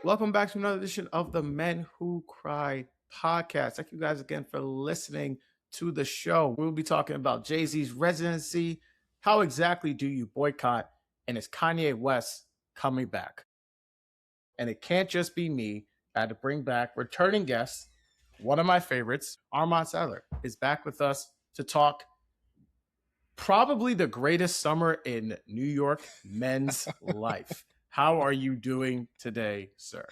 Welcome back to another edition of the Men Who Cry podcast. Thank you guys again for listening to the show. We'll be talking about Jay-Z's residency. How exactly do you boycott? And is Kanye West coming back? And it can't just be me. I had to bring back returning guest, one of my favorites, Armon Sadler, is back with us to talk probably the greatest summer in New York men's life. How are you doing today, sir?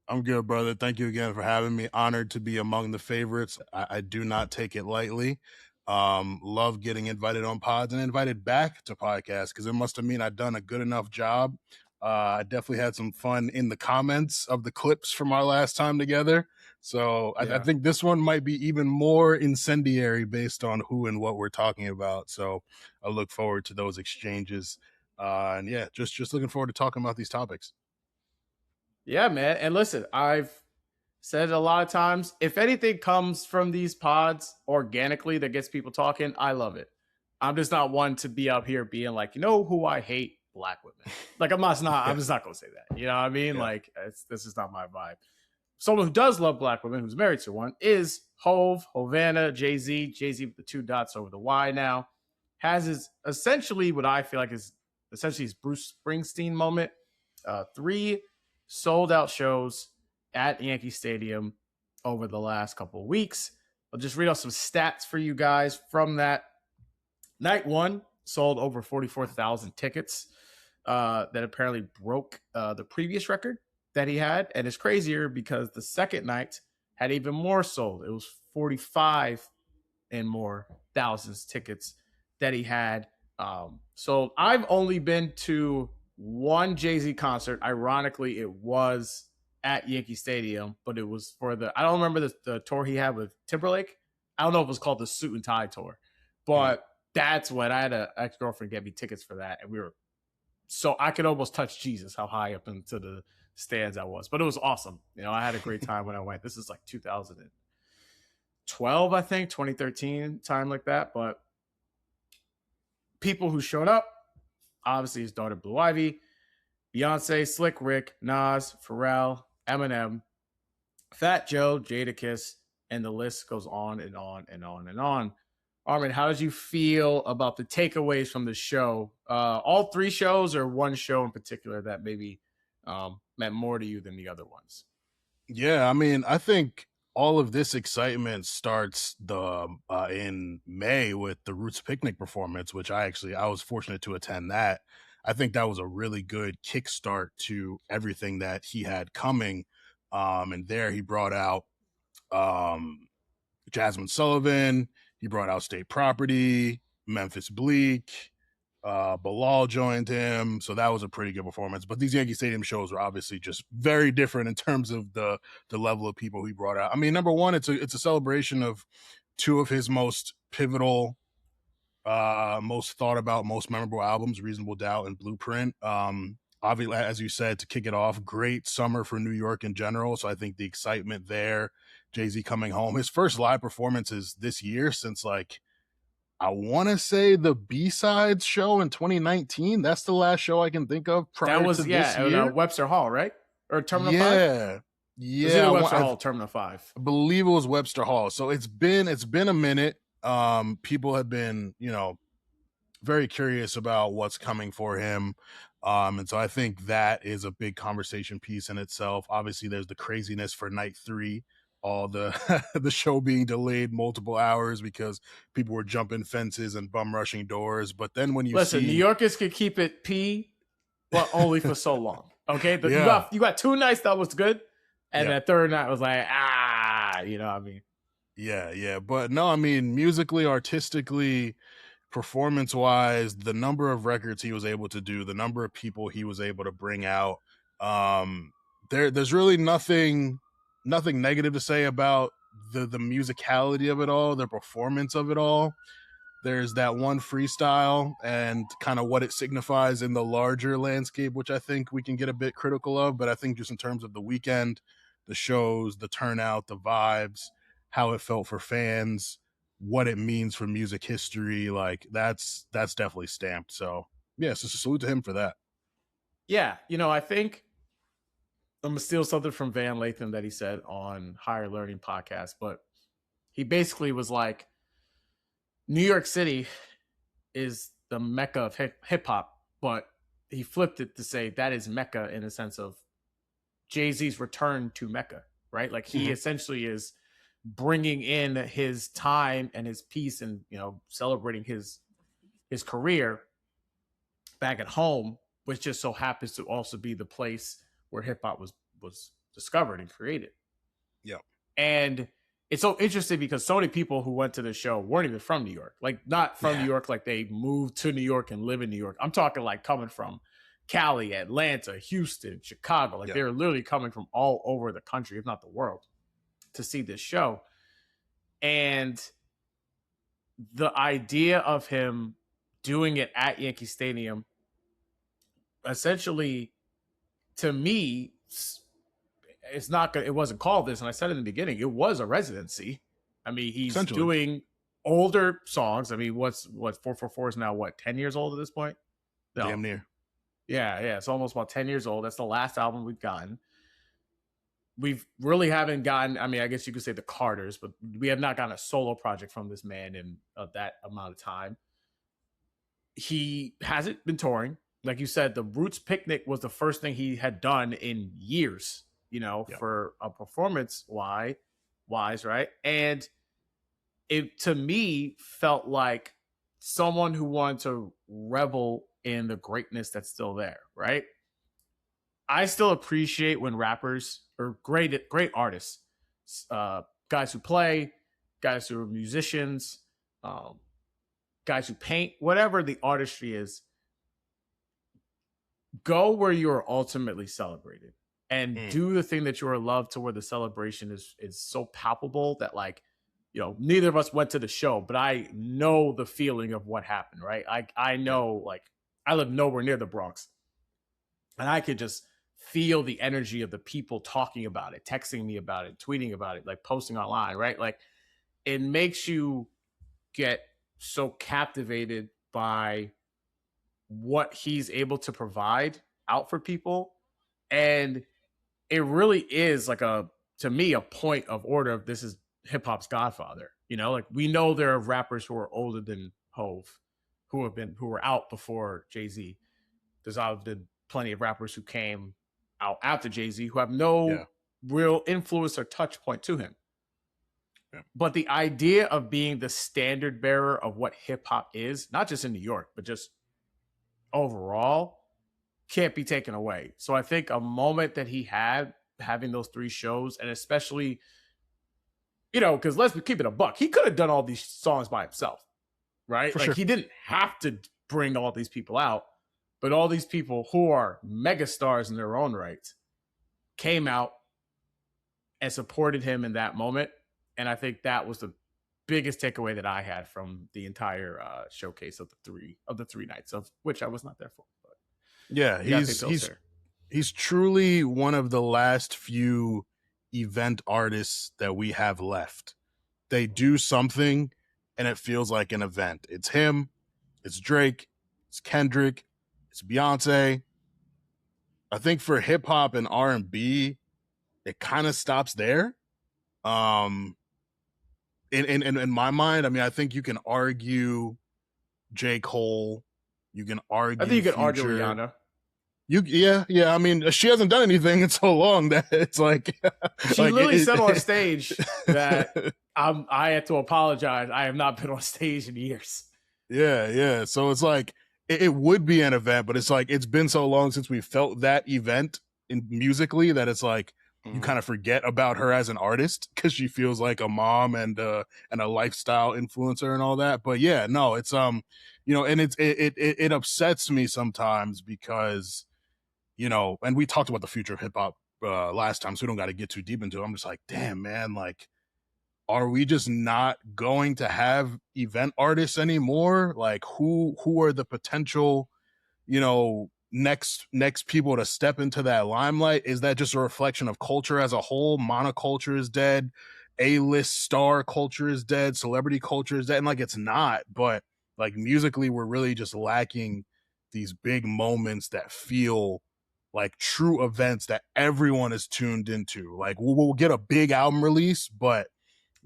I'm good, brother. Thank you again for having me. Honored to be among the favorites. I do not take it lightly. Love getting invited on pods and invited back to podcasts because it must have mean I've done a good enough job. I definitely had some fun in the comments of the clips from our last time together. So I think this one might be even more incendiary based on who and what we're talking about. So I look forward to those exchanges. And yeah, just looking forward to talking about these topics. Yeah, man. And listen, I've said it a lot of times. If anything comes from these pods organically that gets people talking, I love it. I'm just not one to be up here being like, you know who I hate? Black women. Like I'm just not gonna say that. You know what I mean? Yeah. Like this is not my vibe. Someone who does love black women, who's married to one, is Hove, Hovana, Jay-Z. Jay-Z with the 2 dots over the Y now. Has his essentially what I feel like is essentially his Bruce Springsteen moment. 3 sold out shows at Yankee Stadium over the last couple of weeks. I'll just read off some stats for you guys from that. Night 1 sold over 44,000 tickets. That apparently broke the previous record that he had. And it's crazier because the second night had even more sold. It was 45 and more thousands tickets that he had. So I've only been to one Jay-Z concert. Ironically, it was at Yankee Stadium, but it was for I don't remember the tour he had with Timberlake. I don't know if it was called the Suit and Tie Tour, but that's what I had an ex-girlfriend get me tickets for that. And so I could almost touch Jesus, how high up into the stands I was. But it was awesome. You know, I had a great time when I went. This is like 2012, I think, 2013, time like that. But people who showed up, obviously his daughter Blue Ivy, Beyonce, Slick Rick, Nas, Pharrell, Eminem, Fat Joe, Jadakiss, and the list goes on and on and on and on. Armin, how did you feel about the takeaways from the show? All 3 shows or one show in particular that maybe meant more to you than the other ones? Yeah, I mean, I think all of this excitement starts in May with the Roots Picnic performance, which I was fortunate to attend that. I think that was a really good kickstart to everything that he had coming. And there he brought out Jasmine Sullivan, he brought out State Property, Memphis Bleak, Bilal joined him, so that was a pretty good performance. But these Yankee Stadium shows were obviously just very different in terms of the level of people he brought out. I mean, number one, it's a celebration of 2 of his most pivotal, most thought about, most memorable albums, Reasonable Doubt and Blueprint. Obviously, as you said, to kick it off, great summer for New York in general. So I think the excitement there, Jay-Z coming home, his first live performances this year since I want to say the B-Sides show in 2019. That's the last show I can think of prior to this year. Webster Hall, right? Or Terminal 5? Yeah. It was either Webster Hall or Terminal 5. I believe it was Webster Hall. So it's been a minute. People have been, very curious about what's coming for him. And so I think that is a big conversation piece in itself. Obviously, there's the craziness for night 3, all the the show being delayed multiple hours because people were jumping fences and bum rushing doors. But then when you New Yorkers could keep it P, but only for so long. Okay, you got 2 nights that was good, and that third night was like you know what I mean? Yeah. But no, I mean, musically, artistically, performance-wise, the number of records he was able to do, the number of people he was able to bring out, there's really nothing negative to say about the musicality of it all, the performance of it all. There's that one freestyle and kind of what it signifies in the larger landscape, which I think we can get a bit critical of. But I think just in terms of the weekend, the shows, the turnout, the vibes, how it felt for fans, what it means for music history, like that's definitely stamped. So yeah, so salute to him for that. Yeah, I think I'm gonna steal something from Van Lathan that he said on Higher Learning podcast, but he basically was like, New York City is the mecca of hip hop, but he flipped it to say that is Mecca in a sense of Jay-Z's return to Mecca, right? Like he essentially is bringing in his time and his peace and, you know, celebrating his career back at home, which just so happens to also be the place where hip hop was discovered and created. Yeah. And it's so interesting because so many people who went to the show weren't even from New York. Like not from New York, like they moved to New York and live in New York. I'm talking like coming from Cali, Atlanta, Houston, Chicago. Like they're literally coming from all over the country, if not the world, to see this show. And the idea of him doing it at Yankee Stadium, essentially, to me, it's not good. It wasn't called this, and I said in the beginning, it was a residency. I mean, he's doing older songs. I mean, what's 444 is now what, 10 years old at this point? No. Damn near. Yeah, it's almost about 10 years old. That's the last album we've gotten. We've really haven't gotten, I mean, I guess you could say the Carters, but we have not gotten a solo project from this man in that amount of time. He hasn't been touring. Like you said, the Roots Picnic was the first thing he had done in years, you know, for a performance wise, right? And it, to me, felt like someone who wanted to revel in the greatness that's still there, right? I still appreciate when rappers or great artists, guys who play, guys who are musicians, guys who paint, whatever the artistry is, go where you are ultimately celebrated and do the thing that you are loved to where the celebration is so palpable that, like, you know, neither of us went to the show, but I know the feeling of what happened, right? I know, like, I live nowhere near the Bronx, and I could just feel the energy of the people talking about it, texting me about it, tweeting about it, like posting online, right? Like, it makes you get so captivated by what he's able to provide out for people. And it really is like to me, a point of order of this is hip hop's godfather. You know, like we know there are rappers who are older than Hove who were out before Jay-Z. There's been plenty of rappers who came out after Jay-Z who have no real influence or touch point to him. Yeah. But the idea of being the standard bearer of what hip hop is, not just in New York, but just overall, can't be taken away. So I think a moment that he had having those 3 shows, and especially, you know, because let's keep it a buck, he could have done all these songs by himself, right? For sure. He didn't have to bring all these people out, but all these people who are megastars in their own right came out and supported him in that moment. And I think that was the biggest takeaway that I had from the entire showcase of the three nights, of which I was not there for. But yeah, he's truly one of the last few event artists that we have left. They do something and it feels like an event. It's him, it's Drake, it's Kendrick, it's Beyonce. I think for hip hop and R&B, it kind of stops there. In my mind, I mean, I think you can argue J. Cole. You can argue. I think you can Future. argue Rihanna. Yeah. I mean, she hasn't done anything in so long that it's like she literally said on stage that I had to apologize. I have not been on stage in years. Yeah. So it's like it would be an event, but it's like it's been so long since we felt that event musically that it's like. You kind of forget about her as an artist because she feels like a mom and a lifestyle influencer and all that. But yeah, no, it's you know, and it upsets me sometimes because, you know, and we talked about the future of hip hop last time, so we don't got to get too deep into it. I'm just like, damn, man, like, are we just not going to have event artists anymore? Like, who are the potential, you know, next people to step into that limelight? Is that just a reflection of culture as a whole? Monoculture is dead, A-list star culture is dead, celebrity culture is dead, and like it's not, but like musically we're really just lacking these big moments that feel like true events that everyone is tuned into. Like we'll get a big album release, but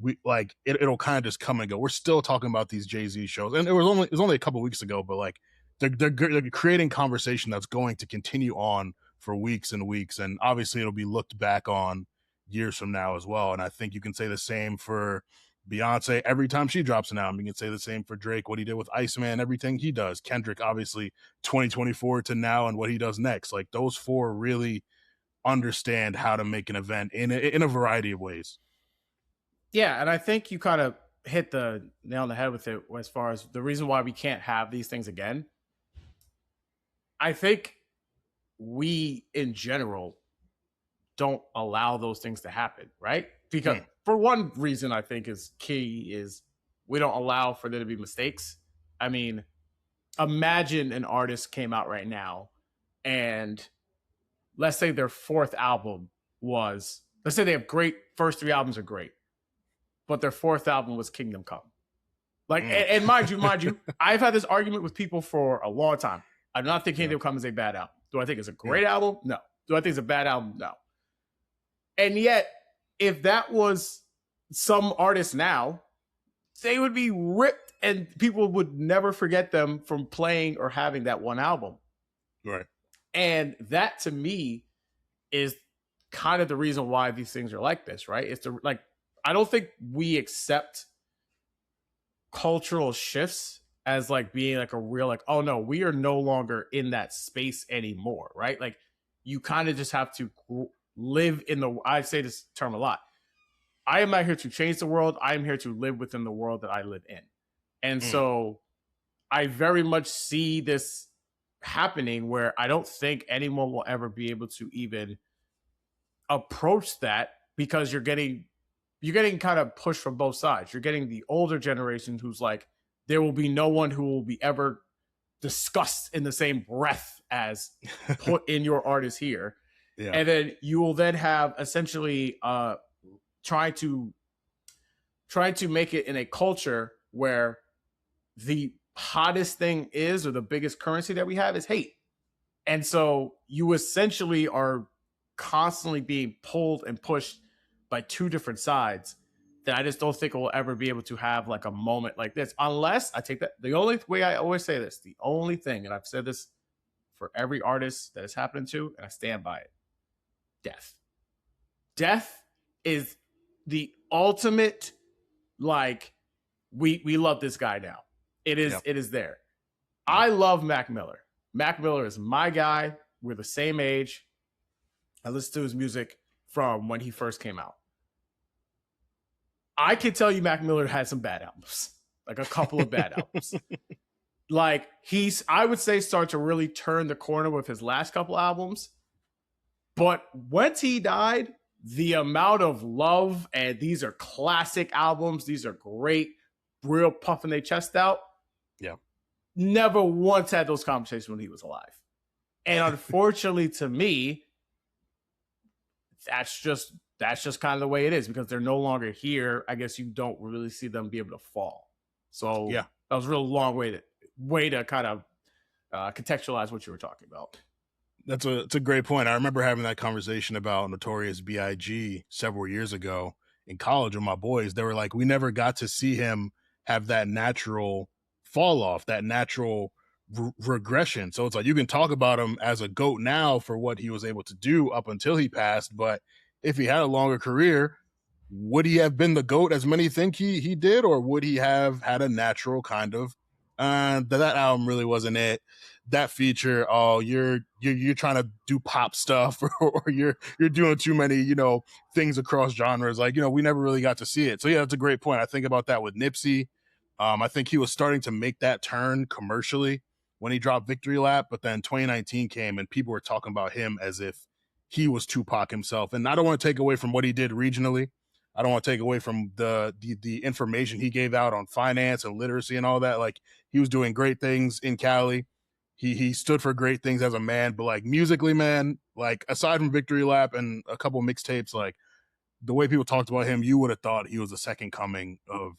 we like it'll kind of just come and go. We're still talking about these Jay-Z shows, and it was only a couple weeks ago, but like they're creating conversation that's going to continue on for weeks and weeks, and obviously it'll be looked back on years from now as well. And I think you can say the same for Beyonce every time she drops an album. You can say the same for Drake, what he did with Iceman, everything he does. Kendrick, obviously 2024 to now, and what he does next. Like those four really understand how to make an event in a variety of ways. Yeah, and I think you kind of hit the nail on the head with it as far as the reason why we can't have these things again. I think we in general don't allow those things to happen, right? Because for one reason I think is key is we don't allow for there to be mistakes. I mean, imagine an artist came out right now and let's say their fourth album was, let's say they have great, first three albums are great, but their fourth album was Kingdom Come. Like, and mind you, I've had this argument with people for a long time. I do not think Kingdom Come is a bad album. Do I think it's a great album? No. Do I think it's a bad album? No. And yet, if that was some artist now, they would be ripped and people would never forget them from playing or having that one album. Right. And that to me is kind of the reason why these things are like this, right? It's like, I don't think we accept cultural shifts as like being like a real, like, oh no, we are no longer in that space anymore, right? Like you kind of just have to live in the, I say this term a lot. I am not here to change the world. I am here to live within the world that I live in. And so I very much see this happening where I don't think anyone will ever be able to even approach that because you're getting kind of pushed from both sides. You're getting the older generation who's like, there will be no one who will be ever discussed in the same breath as put in your artist here. Yeah. And then you will then have essentially trying to make it in a culture where the hottest thing is, or the biggest currency that we have is hate. And so you essentially are constantly being pulled and pushed by two different sides that I just don't think we'll ever be able to have like a moment like this, unless I take that. The only way, I always say this, the only thing, and I've said this for every artist that it's happening to, and I stand by it, death. Death is the ultimate, like, we love this guy now. It is there. I love Mac Miller. Mac Miller is my guy. We're the same age. I listen to his music from when he first came out. I can tell you Mac Miller had some bad albums, like a couple of bad albums. Like I would say, start to really turn the corner with his last couple albums. But once he died, the amount of love, and these are classic albums, these are great, real puffing their chest out. Yeah. Never once had those conversations when he was alive. And unfortunately to me, that's just kind of the way it is, because they're no longer here. I guess you don't really see them be able to fall. So yeah, that was a real long way to kind of contextualize what you were talking about. It's a great point. I remember having that conversation about Notorious B.I.G. several years ago in college with my boys. They were like, we never got to see him have that natural fall off, that natural regression. So it's like, you can talk about him as a GOAT now for what he was able to do up until he passed, but if he had a longer career, would he have been the GOAT as many think he did, or would he have had a natural kind of that album really wasn't it? That feature, oh, you're trying to do pop stuff, or you're doing too many, things across genres. Like, we never really got to see it. So yeah, that's a great point. I think about that with Nipsey. I think he was starting to make that turn commercially when he dropped Victory Lap, but then 2019 came and people were talking about him as if he was Tupac himself. And I don't want to take away from what he did regionally. I don't want to take away from the information he gave out on finance and literacy and all that. Like, he was doing great things in Cali. He stood for great things as a man, but like musically, man, like aside from Victory Lap and a couple mixtapes, like the way people talked about him, you would have thought he was the second coming of,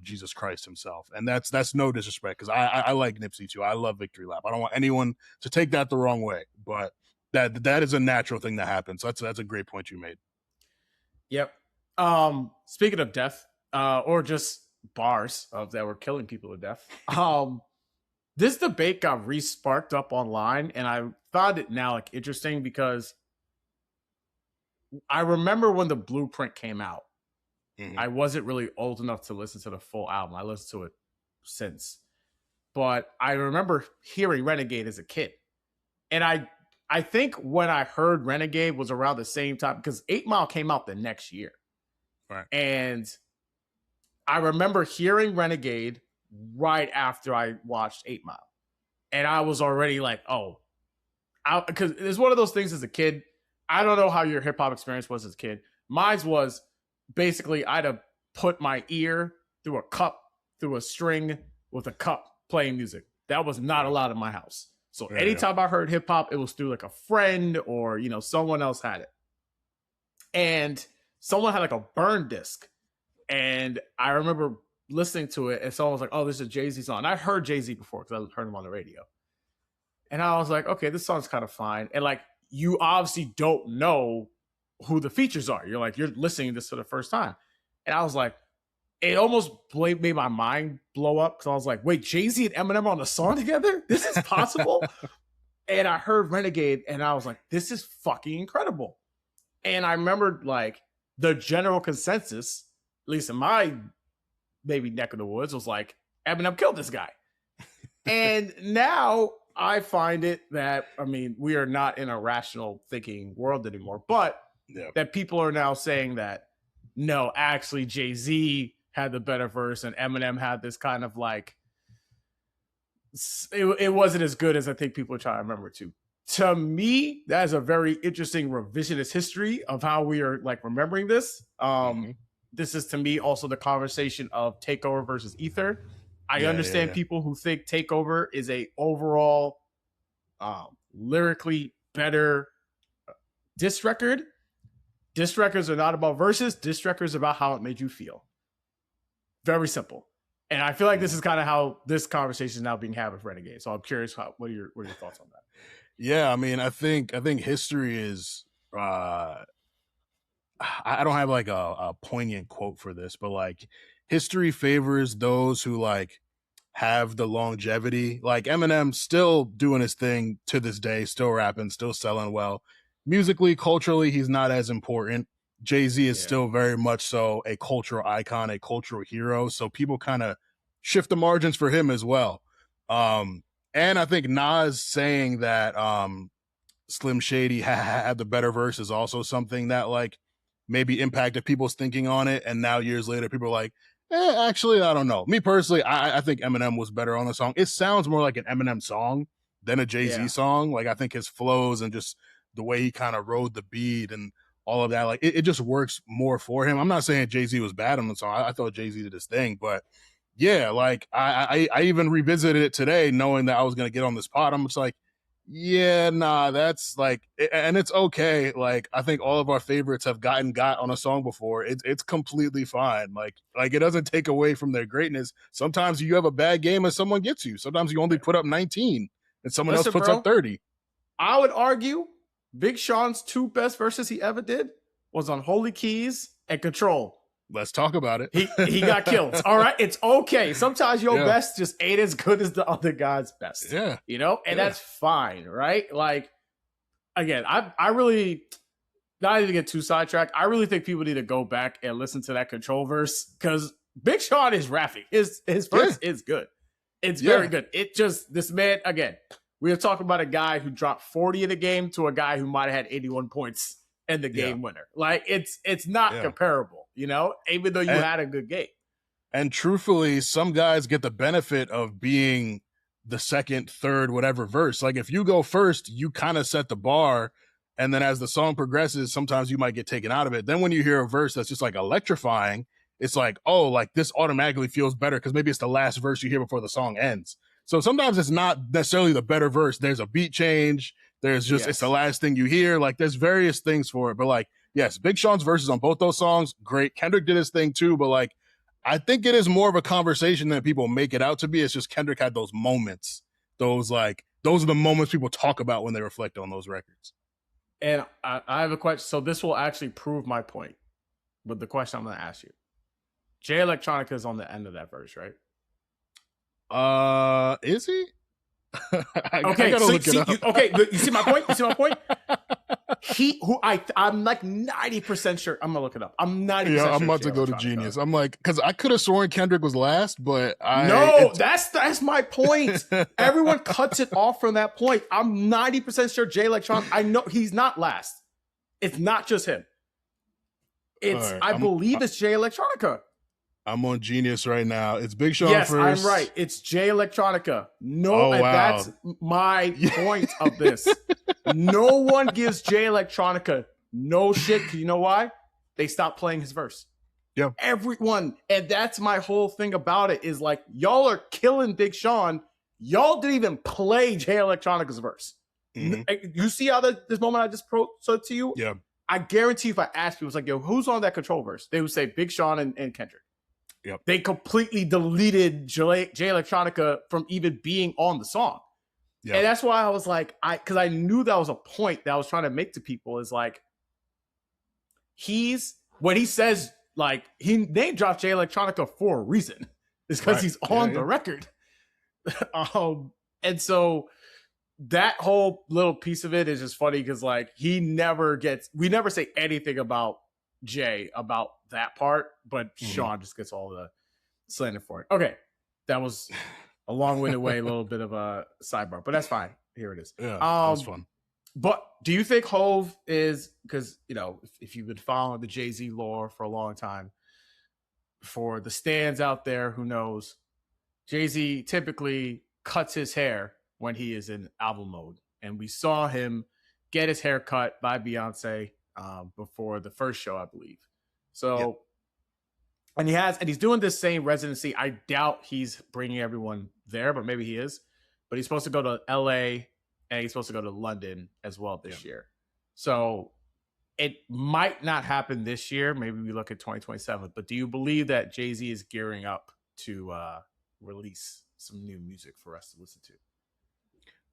Jesus Christ himself. And that's no disrespect, because I like Nipsey too. I love Victory Lap. I don't want anyone to take that the wrong way, but that is a natural thing that happens. So that's a great point you made. Yep. Speaking of death, or just bars that were killing people to death. This debate got re-sparked up online, and I found it now like interesting because I remember when the Blueprint came out. Mm-hmm. I wasn't really old enough to listen to the full album. I listened to it since. But I remember hearing Renegade as a kid. And I think when I heard Renegade was around the same time, because 8 Mile came out the next year. Right. And I remember hearing Renegade right after I watched 8 Mile. And I was already like, oh, because it's one of those things as a kid. I don't know how your hip hop experience was as a kid. Mine was basically I'd have put my ear through a cup, through a string with a cup playing music. That was not allowed in my house. So anytime I heard hip hop, it was through like a friend or, someone else had it. And someone had like a burn disc. And I remember listening to it and someone was like, oh, this is a Jay-Z song. And I heard Jay-Z before because I heard him on the radio. And I was like, okay, this song's kind of fine. And like, you obviously don't know who the features are. You're listening to this for the first time. And I was like, it almost made my mind blow up because I was like, wait, Jay-Z and Eminem are on a song together? This is possible? And I heard Renegade and I was like, this is fucking incredible. And I remembered like the general consensus, at least in my maybe neck of the woods, was like, Eminem killed this guy. And now I find it that, we are not in a rational thinking world anymore, but that people are now saying that, no, actually Jay-Z had the better verse and Eminem had this kind of like, it wasn't as good as I think people are trying to remember to. To me, that is a very interesting revisionist history of how we are like remembering this. This is to me also the conversation of Takeover versus Ether. I understand people who think Takeover is a overall lyrically better diss record. Diss records are not about verses. Diss records are about how it made you feel. Very simple. And I feel like this is kind of how this conversation is now being had with Renegade. So I'm curious, what are your thoughts on that? Yeah, I think history is. I don't have like a poignant quote for this, but like history favors those who like have the longevity. Like Eminem still doing his thing to this day, still rapping, still selling well. Musically, culturally, he's not as important. Jay-Z is still very much so a cultural icon, a cultural hero. So people kind of shift the margins for him as well. And I think Nas saying that Slim Shady had the better verse is also something that like maybe impacted people's thinking on it. And now years later, people are like, actually, I don't know. Me personally, I think Eminem was better on the song. It sounds more like an Eminem song than a Jay-Z song. Like I think his flows and just the way he kind of rode the beat and all of that, like it just works more for him. I'm not saying Jay-Z was bad on the song. I thought Jay-Z did his thing, but yeah, like I even revisited it today knowing that I was going to get on this pod. I'm just like, yeah, nah, that's like, and it's okay. Like, I think all of our favorites have got on a song before. It's completely fine. Like it doesn't take away from their greatness. Sometimes you have a bad game and someone gets you. Sometimes you only put up 19 and someone else puts up 30. I would argue Big Sean's 2 best verses he ever did was on Holy Keys and Control. Let's talk about it. He got killed. All right. It's okay. Sometimes your best just ain't as good as the other guy's best. Yeah. And that's fine. Right. Like, again, I really, not even get too sidetracked. I really think people need to go back and listen to that Control verse because Big Sean is rapping. His verse is good. It's very good. It just, this man, again, we are talking about a guy who dropped 40 in the game to a guy who might have had 81 points in the game winner. Like it's not comparable, even though you had a good game. And truthfully, some guys get the benefit of being the second, third, whatever verse. Like if you go first, you kind of set the bar. And then as the song progresses, sometimes you might get taken out of it. Then when you hear a verse that's just like electrifying, it's like, oh, like this automatically feels better because maybe it's the last verse you hear before the song ends. So sometimes it's not necessarily the better verse. There's a beat change. There's just, it's the last thing you hear. Like there's various things for it. But like, yes, Big Sean's verses on both those songs, great. Kendrick did his thing too. But like, I think it is more of a conversation than people make it out to be. It's just Kendrick had those moments. Those are the moments people talk about when they reflect on those records. And I have a question. So this will actually prove my point with the question I'm going to ask you. Jay Electronica is on the end of that verse, right? Is he? I Okay, gotta so look it up. You see my point? You see my point? I'm like 90% sure. I'm gonna look it up. I'm 90% Yeah, sure. I'm about to go to Genius. I'm like, because I could have sworn Kendrick was last, but that's my point. Everyone cuts it off from that point. I'm 90% sure Jay Electronica. I know he's not last. It's not just him. I believe it's Jay Electronica. I'm on Genius right now. It's Big Sean yes, first. I'm right. It's Jay Electronica. No, wow. That's my point of this. No one gives Jay Electronica no shit. Because you know why? They stopped playing his verse. Yeah. Everyone. And that's my whole thing about it is like, y'all are killing Big Sean. Y'all didn't even play Jay Electronica's verse. Mm-hmm. You see how this moment I just said to you? Yeah. I guarantee if I asked people, it's like, yo, who's on that Control verse? They would say Big Sean and Kendrick. Yep. They completely deleted Jay Electronica from even being on the song. Yep. And that's why I was like, because I knew that was a point that I was trying to make to people is like, when he says, like, he name dropped Jay Electronica for a reason. It's because he's on the record. And so that whole little piece of it is just funny because, like, we never say anything about Jay about that part, but Sean just gets all the slander for it. Okay, that was a long-winded way, a little bit of a sidebar, but that's fine. Here it is. Yeah, that was fun. But do you think Hove is, because, you know, if you've been following the Jay-Z lore for a long time, for the stands out there who knows, Jay-Z typically cuts his hair when he is in album mode, and we saw him get his hair cut by Beyonce before the first show, I believe. So, and he's doing this same residency. I doubt he's bringing everyone there, but maybe he is. But he's supposed to go to LA and he's supposed to go to London as well this year. So it might not happen this year. Maybe we look at 2027. But do you believe that Jay-Z is gearing up to release some new music for us to listen to?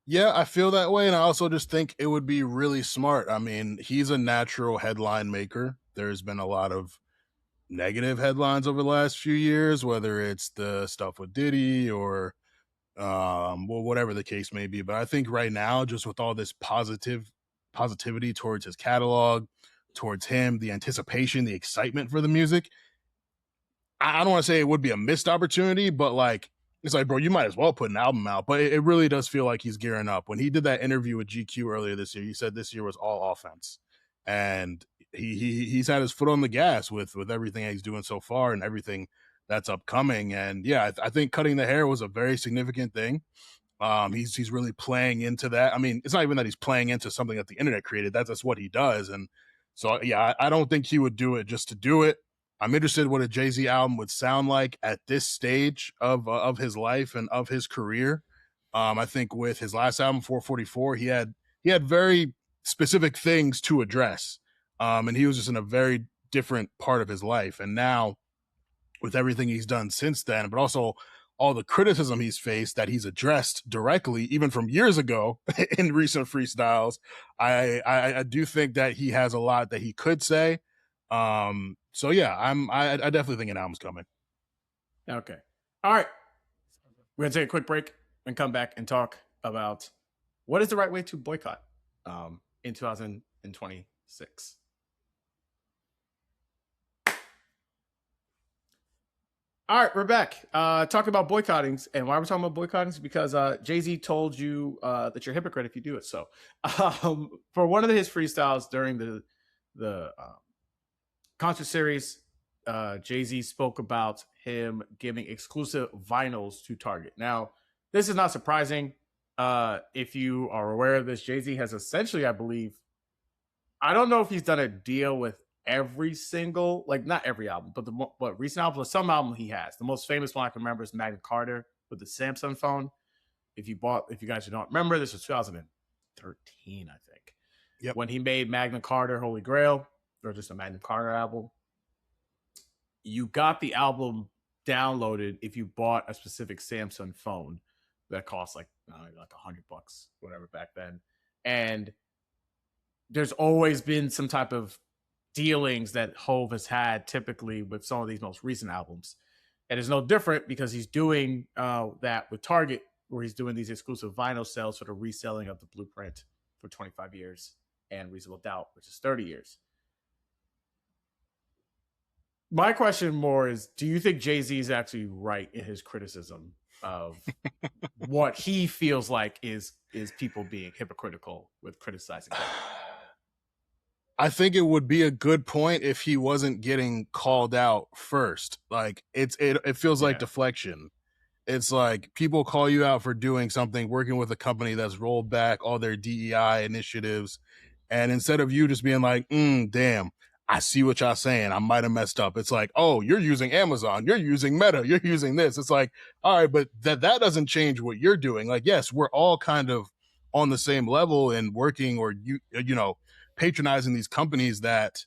Yeah, I feel that way. And I also just think it would be really smart. I mean, he's a natural headline maker. There's been a lot of negative headlines over the last few years, whether it's the stuff with Diddy or whatever the case may be. But I think right now, just with all this positivity towards his catalog, towards him, the anticipation, the excitement for the music, I don't want to say it would be a missed opportunity, but like, it's like, bro, you might as well put an album out. But it really does feel like he's gearing up. When he did that interview with GQ earlier this year, he said this year was all offense. And he's had his foot on the gas with everything that he's doing so far and everything that's upcoming. And yeah, I think cutting the hair was a very significant thing. He's really playing into that. I mean, it's not even that he's playing into something that the internet created. That's what he does. And so, yeah, I don't think he would do it just to do it. I'm interested what a Jay-Z album would sound like at this stage of his life and of his career. I think with his last album, 444, he had very specific things to address. And he was just in a very different part of his life. And now with everything he's done since then, but also all the criticism he's faced that he's addressed directly, even from years ago in recent freestyles, I do think that he has a lot that he could say. So yeah, I definitely think an album's coming. Okay. All right. We're gonna take a quick break and come back and talk about what is the right way to boycott in 2026. All right, we're back. Talking about boycottings, and why we're talking about boycottings because Jay-Z told you that you're a hypocrite if you do it. So, for one of his freestyles during the concert series, Jay-Z spoke about him giving exclusive vinyls to Target. Now, this is not surprising. If you are aware of this, Jay-Z has essentially, I believe, I don't know if he's done a deal with every single, like not every album, but recent albums, some album he has. The most famous one I can remember is Magna Carta with the Samsung phone. If you guys don't remember, this was 2013, I think. Yep. When he made Magna Carta, Holy Grail, or just a Magna Carta album. You got the album downloaded if you bought a specific Samsung phone that cost like $100, whatever back then. And there's always been some type of dealings that Hove has had typically with some of these most recent albums. And it's no different because he's doing that with Target, where he's doing these exclusive vinyl sales for the reselling of The Blueprint for 25 years and Reasonable Doubt, which is 30 years. My question more is, do you think Jay-Z is actually right in his criticism of what he feels like is people being hypocritical with criticizing him? I think it would be a good point if he wasn't getting called out first. Like it feels like deflection. It's like people call you out for doing something, working with a company that's rolled back all their DEI initiatives. And instead of you just being like, damn, I see what y'all saying, I might have messed up. It's like, oh, you're using Amazon, you're using Meta, you're using this. It's like, all right, but that doesn't change what you're doing. Like, yes, we're all kind of on the same level and working, or you know, patronizing these companies that,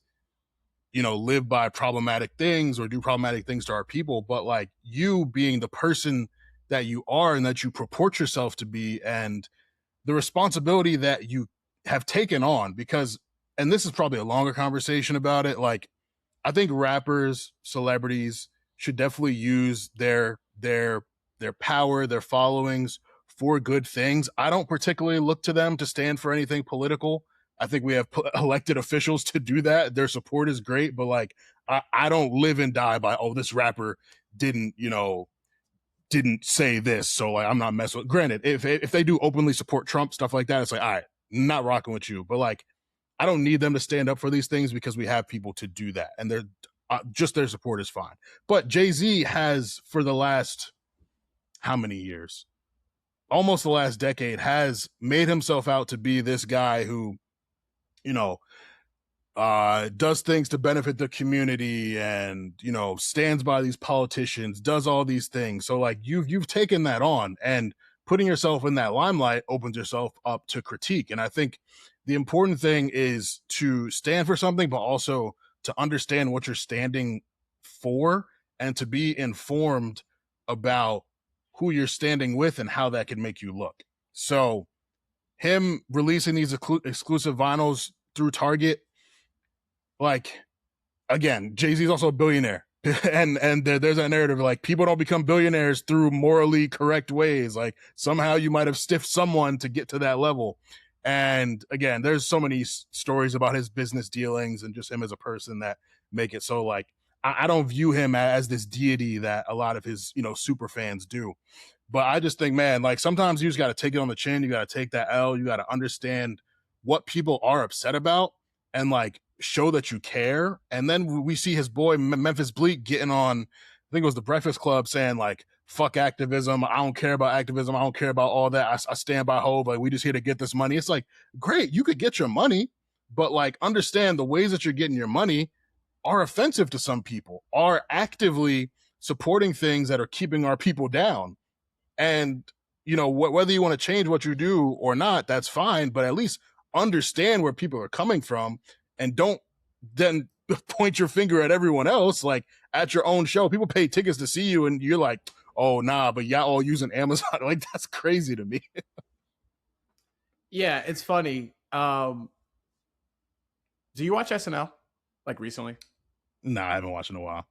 you know, live by problematic things or do problematic things to our people. But like, you being the person that you are and that you purport yourself to be, and the responsibility that you have taken on, because, and this is probably a longer conversation about it, like, I think rappers, celebrities should definitely use their power, their followings for good things. I don't particularly look to them to stand for anything political. I think we have elected officials to do that. Their support is great, but like, I don't live and die by, oh, this rapper didn't say this, so like, I'm not messing with. Granted, if they do openly support Trump, stuff like that, it's like, all right, not rocking with you. But like, I don't need them to stand up for these things because we have people to do that, and they're just their support is fine. But Jay-Z has, for the last how many years, almost the last decade, has made himself out to be this guy who, you know, does things to benefit the community, and, you know, stands by these politicians, does all these things. So like, you've taken that on, and putting yourself in that limelight opens yourself up to critique. And I think the important thing is to stand for something, but also to understand what you're standing for, and to be informed about who you're standing with and how that can make you look. So him releasing these exclusive vinyls through Target, like, again, Jay-Z's also a billionaire. and there's that narrative, like, people don't become billionaires through morally correct ways. Like, somehow you might have stiffed someone to get to that level. And again, there's so many stories about his business dealings and just him as a person that make it so, like, I don't view him as this deity that a lot of his, you know, super fans do. But I just think, man, like, sometimes you just got to take it on the chin. You got to take that L. You got to understand what people are upset about, and like, show that you care. And then we see his boy Memphis Bleak getting on, I think it was the Breakfast Club, saying like, fuck activism, I don't care about activism, I don't care about all that, I stand by Hov, like, we just here to get this money. It's like, great, you could get your money, but like, understand the ways that you're getting your money are offensive to some people, are actively supporting things that are keeping our people down. And, you know, whether you want to change what you do or not, that's fine, but at least understand where people are coming from, and don't then point your finger at everyone else. Like, at your own show, people pay tickets to see you, and you're like, oh, nah, but y'all all using Amazon. Like, that's crazy to me. Yeah, it's funny. Do you watch SNL, like, recently? Nah, I haven't watched in a while.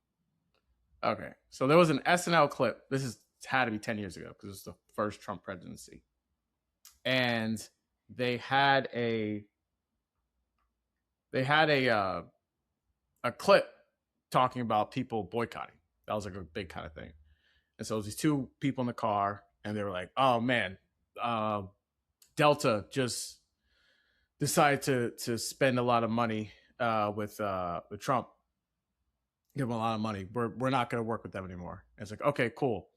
Okay, so there was an SNL clip. This is had to be 10 years ago because it was the first Trump presidency, and they had a clip talking about people boycotting. That was like a big kind of thing. And so it was these two people in the car, and they were like, oh man, Delta just decided to spend a lot of money with Trump. Give them a lot of money. We're not going to work with them anymore. And it's like, okay, cool.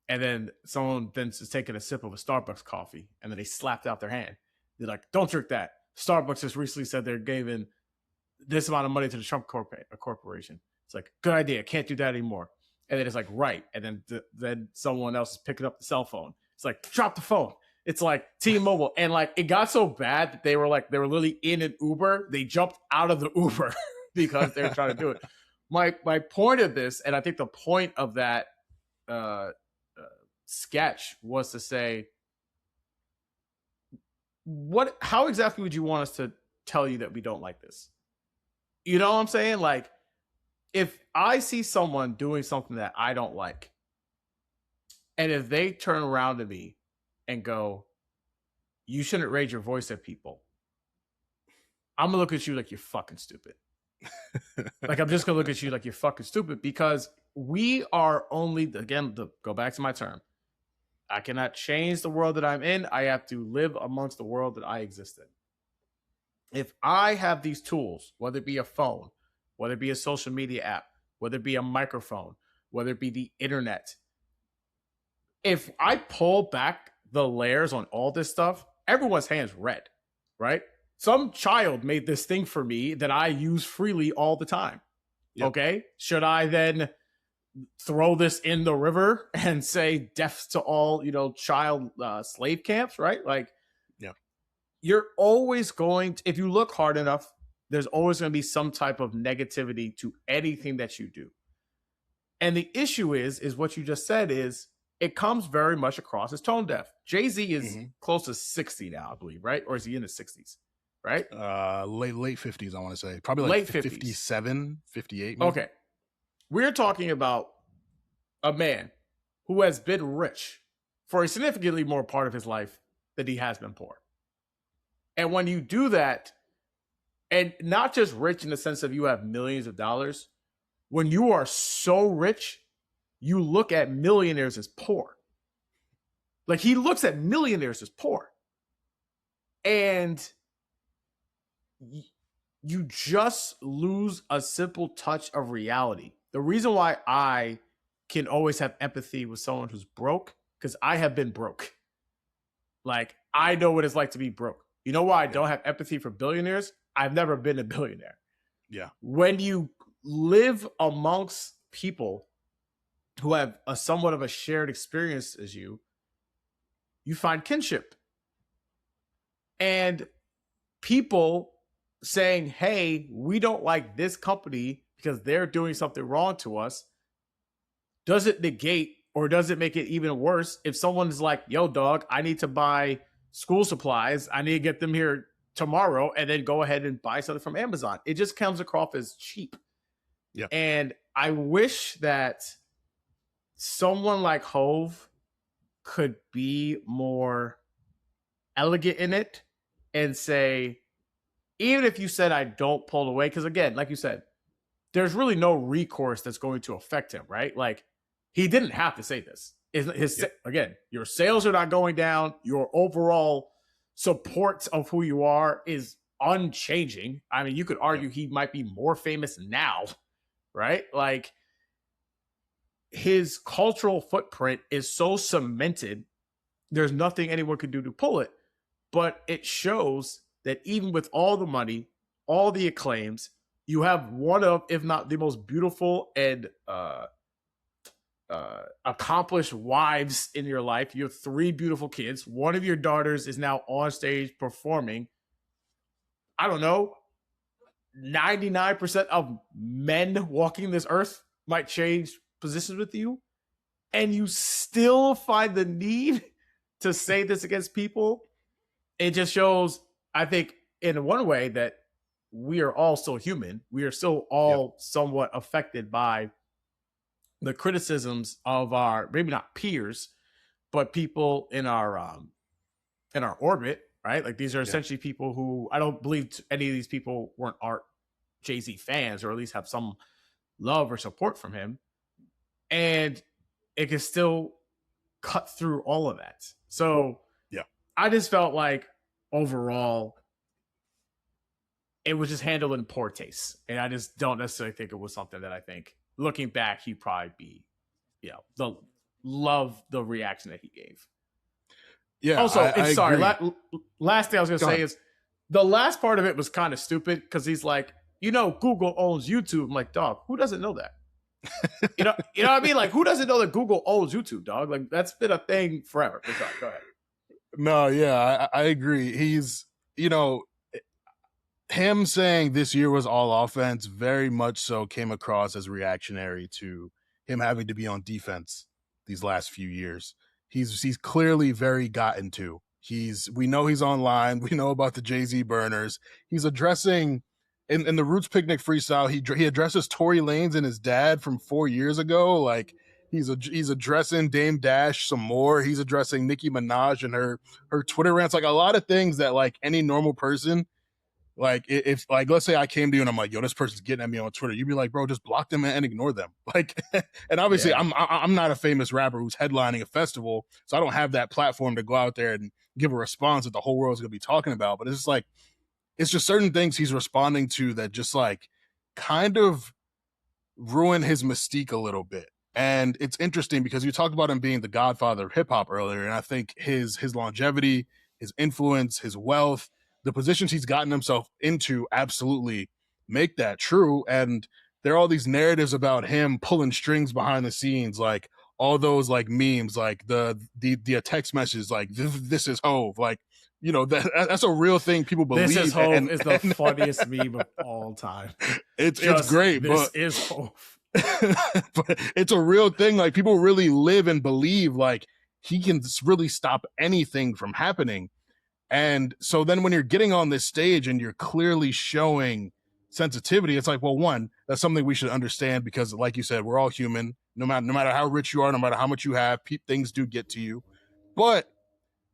And then someone then is taking a sip of a Starbucks coffee, and then they slapped out their hand. They're like, don't drink that. Starbucks just recently said they're giving this amount of money to the Trump corporation. It's like, good idea. Can't do that anymore. And then it's like, right. And then someone else is picking up the cell phone. It's like, drop the phone. It's like T-Mobile. And like, it got so bad that they were literally in an Uber. They jumped out of the Uber because they were trying to do it. My point of this, and I think the point of that sketch was to say, how exactly would you want us tell you that we don't like this. You know what I'm saying? Like, if I see someone doing something that I don't like, and if they turn around to me and go, you shouldn't raise your voice at people, I'm gonna look at you like you're fucking stupid. Like, I'm just gonna look at you like you're fucking stupid, because we are only, again, go back to my term, I cannot change the world that I'm in. I have to live amongst the world that I exist in. If I have these tools, whether it be a phone, whether it be a social media app, whether it be a microphone, whether it be the internet, if I pull back the layers on all this stuff, everyone's hand's red, right? Some child made this thing for me that I use freely all the time. Yep. Okay. Should I then throw this in the river and say death to all, child slave camps, right? Like, yeah, you're always going to, if you look hard enough, there's always going to be some type of negativity to anything that you do. And the issue is what you just said is, it comes very much across as tone deaf. Jay-Z is close to 60 now, I believe, right? Or is he in his 60s, right? Late 50s, I want to say. Probably like late 57, 58 maybe. Okay. We're talking about a man who has been rich for a significantly more part of his life than he has been poor. And when you do that, and not just rich in the sense of you have millions of dollars, when you are so rich, you look at millionaires as poor. Like, he looks at millionaires as poor. And you just lose a simple touch of reality. The reason why I can always have empathy with someone who's broke, because I have been broke. Like, I know what it's like to be broke. You know why I don't have empathy for billionaires? I've never been a billionaire. Yeah. When you live amongst people who have a somewhat of a shared experience as you find kinship. And people saying, hey, we don't like this company because they're doing something wrong to us, doesn't negate or doesn't make it even worse if someone's like, yo, dog, I need to buy school supplies. I need to get them here tomorrow, and then go ahead and buy something from Amazon. It just comes across as cheap. Yeah. And I wish that someone like Hove could be more elegant in it and say, even if you said I don't pull away, because again, like you said, there's really no recourse that's going to affect him, right? Like, he didn't have to say this. Again, your sales are not going down. Your overall support of who you are is unchanging. I mean, you could argue he might be more famous now, right? Like, his cultural footprint is so cemented, there's nothing anyone could do to pull it. But it shows that even with all the money, all the acclaims, you have one of, if not the most beautiful and accomplished wives in your life. You have 3 beautiful kids. One of your daughters is now on stage performing. I don't know, 99% of men walking this earth might change positions with you, and you still find the need to say this against people. It just shows, I think, in one way, that we are all still human. We are still all somewhat affected by the criticisms of our, maybe not peers, but people in our orbit, right? Like, these are essentially people who, I don't believe any of these people weren't Jay-Z fans, or at least have some love or support from him. And it can still cut through all of that. So I just felt like overall it was just handled in poor taste. And I just don't necessarily think it was something that I think, looking back, he'd probably be, love the reaction that he gave. Yeah. Also, I sorry. agree. Last thing I was going to say is, the last part of it was kind of stupid, because he's like, Google owns YouTube. I'm like, dog, who doesn't know that? you know what I mean? Like, who doesn't know that Google owns YouTube, dog? Like, that's been a thing forever. Sorry, go ahead. No, yeah, I agree. He's, him saying this year was all offense very much so came across as reactionary to him having to be on defense these last few years. He's clearly very gotten to. We know he's online. We know about the Jay-Z burners. He's addressing in the Roots Picnic freestyle. He addresses Tory Lanez and his dad from 4 years ago. Like he's addressing Dame Dash some more. He's addressing Nicki Minaj and her Twitter rants. Like a lot of things that like any normal person, like if like let's say I came to you and I'm like, yo, this person's getting at me on Twitter, you'd be like, bro, just block them and ignore them. Like, and obviously Yeah. I'm not a famous rapper who's headlining a festival, so I don't have that platform to go out there and give a response that the whole world's gonna be talking about. But it's just like it's just certain things he's responding to that just like kind of ruin his mystique a little bit. And it's interesting because you talked about him being the godfather of hip hop earlier, and I think his longevity, his influence, his wealth, the positions he's gotten himself into absolutely make that true. And there are all these narratives about him pulling strings behind the scenes, like all those like memes, like the text messages, like this is Hove, like you know that's a real thing people believe. This is Hove is the funniest meme of all time. It's great, this but is Hove. but it's a real thing. Like people really live and believe like he can really stop anything from happening. And so then when you're getting on this stage and you're clearly showing sensitivity, it's like, well, one, that's something we should understand because like you said, we're all human. No matter how rich you are, no matter how much you have, things do get to you. But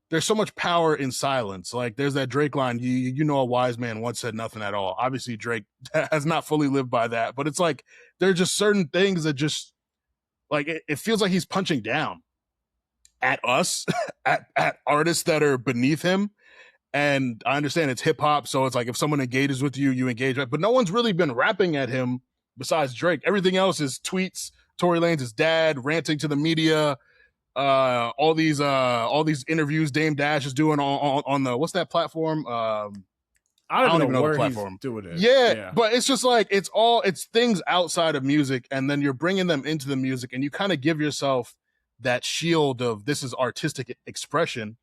there's so much power in silence. Like there's that Drake line, you know, a wise man once said nothing at all. Obviously Drake has not fully lived by that, but it's like, there are just certain things that just like, it feels like he's punching down at us, at artists that are beneath him. And I understand it's hip hop. So it's like, if someone engages with you, you engage, but no one's really been rapping at him besides Drake. Everything else is tweets, Tory Lanez' dad ranting to the media, all these interviews Dame Dash is doing on the what's that platform? I don't even know the where platform. He's doing it. Yeah, but it's just like it's things outside of music, and then you're bringing them into the music, and you kind of give yourself that shield of this is artistic expression,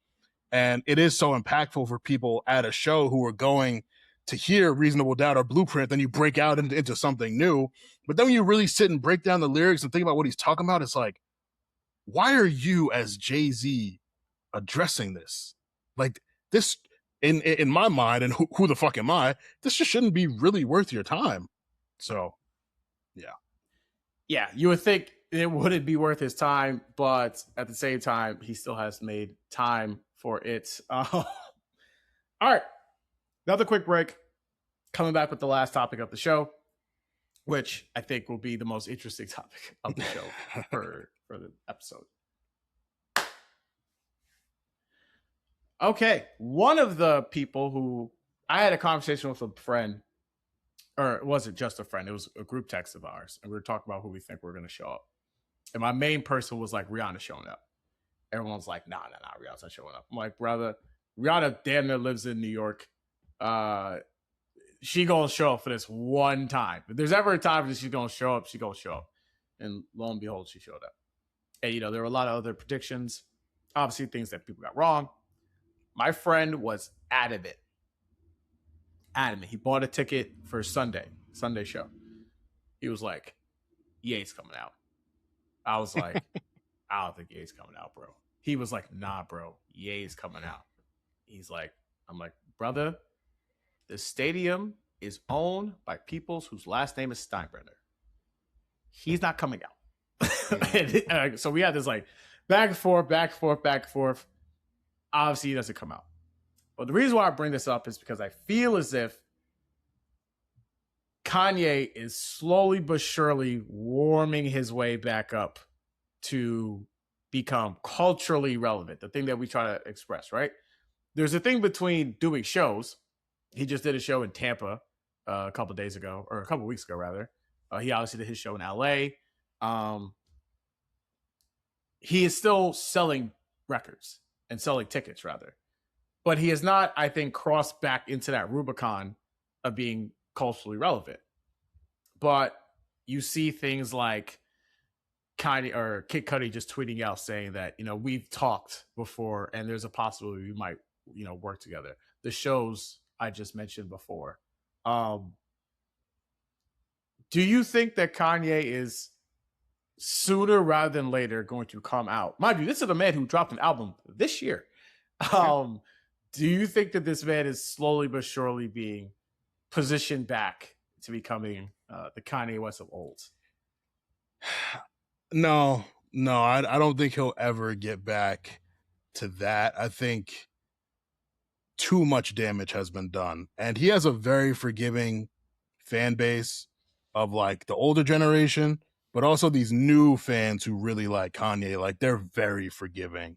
and it is so impactful for people at a show who are going to hear Reasonable Doubt or Blueprint. Then you break out into something new, but then when you really sit and break down the lyrics and think about what he's talking about, it's like, why are you as Jay-Z addressing this? Like this, in my mind, and who the fuck am I? This just shouldn't be really worth your time. So, yeah. Yeah, you would think it wouldn't be worth his time, but at the same time, he still has made time for it. All right, another quick break. Coming back with the last topic of the show, which I think will be the most interesting topic of the show for the episode. Okay, one of the people who I had a conversation with a friend, or it wasn't just a friend, it was a group text of ours, and we were talking about who we think we're going to show up. And my main person was like, Rihanna showing up. Everyone's like, nah, Rihanna's not showing up. I'm like, brother, Rihanna damn near lives in New York. She gonna show up for this one time. If there's ever a time that she's gonna show up, she gonna show up. And lo and behold, she showed up. And, you know, there were a lot of other predictions, obviously things that people got wrong. My friend was adamant. He bought a ticket for Sunday show. He was like, Ye's coming out. I was like, I don't think Ye's coming out, bro. He was like, nah, bro, Ye's coming out. He's like, I'm like, brother, the stadium is owned by peoples whose last name is Steinbrenner. He's not coming out. So we had this like back and forth. Obviously, he doesn't come out. But the reason why I bring this up is because I feel as if Kanye is slowly but surely warming his way back up to become culturally relevant, the thing that we try to express, right? There's a thing between doing shows. He just did a show in Tampa a couple of days ago, or a couple of weeks ago, rather. He obviously did his show in LA. He is still selling records and selling tickets, rather. But he has not, I think, crossed back into that Rubicon of being culturally relevant. But you see things like Kanye or Kid Cudi just tweeting out saying that, you know, we've talked before and there's a possibility we might, you know, work together. The shows I just mentioned before. Do you think that Kanye is sooner rather than later going to come out? Mind you, this is a man who dropped an album this year. Um, do you think that this man is slowly but surely being positioned back to becoming the Kanye West of old? No, no, I don't think he'll ever get back to that. I think too much damage has been done. And he has a very forgiving fan base of like the older generation, but also these new fans who really like Kanye. Like they're very forgiving.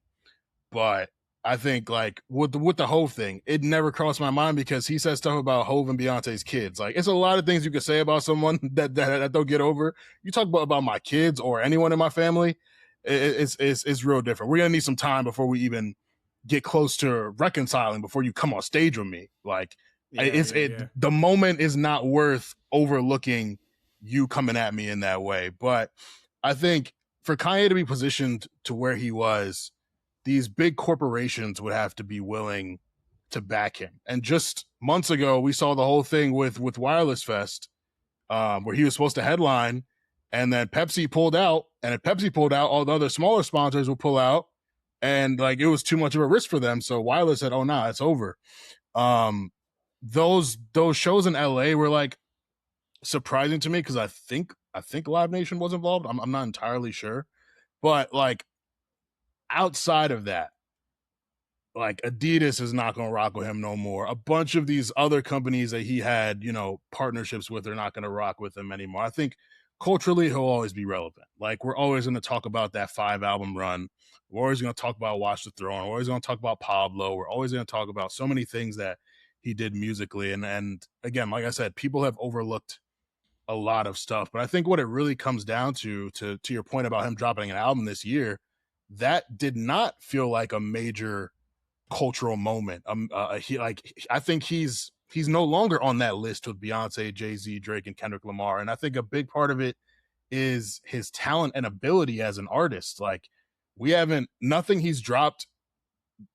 But I think like with the Hove thing, it never crossed my mind because he said stuff about Hove and Beyonce's kids. Like it's a lot of things you could say about someone that they'll get over. You talk about my kids or anyone in my family, it's real different. We're gonna need some time before we even get close to reconciling before you come on stage with me. Like the moment is not worth overlooking you coming at me in that way. But I think for Kanye to be positioned to where he was, these big corporations would have to be willing to back him. And just months ago, we saw the whole thing with Wireless Fest, where he was supposed to headline, and then Pepsi pulled out. And if Pepsi pulled out, all the other smaller sponsors will pull out, and like it was too much of a risk for them. So Wireless said, "Oh, nah, it's over." Those shows in LA were like surprising to me because I think Live Nation was involved. I'm not entirely sure, but like outside of that, like Adidas is not going to rock with him no more. A bunch of these other companies that he had, partnerships with are not going to rock with him anymore. I think culturally he'll always be relevant. Like we're always going to talk about that 5-album run. We're always going to talk about Watch the Throne. We're always going to talk about Pablo. We're always going to talk about so many things that he did musically. And again, like I said, people have overlooked a lot of stuff. But I think what it really comes down to your point about him dropping an album this year, that did not feel like a major cultural moment. I think he's no longer on that list with Beyonce, Jay-Z, Drake, and Kendrick Lamar. And I think a big part of it is his talent and ability as an artist. Like nothing he's dropped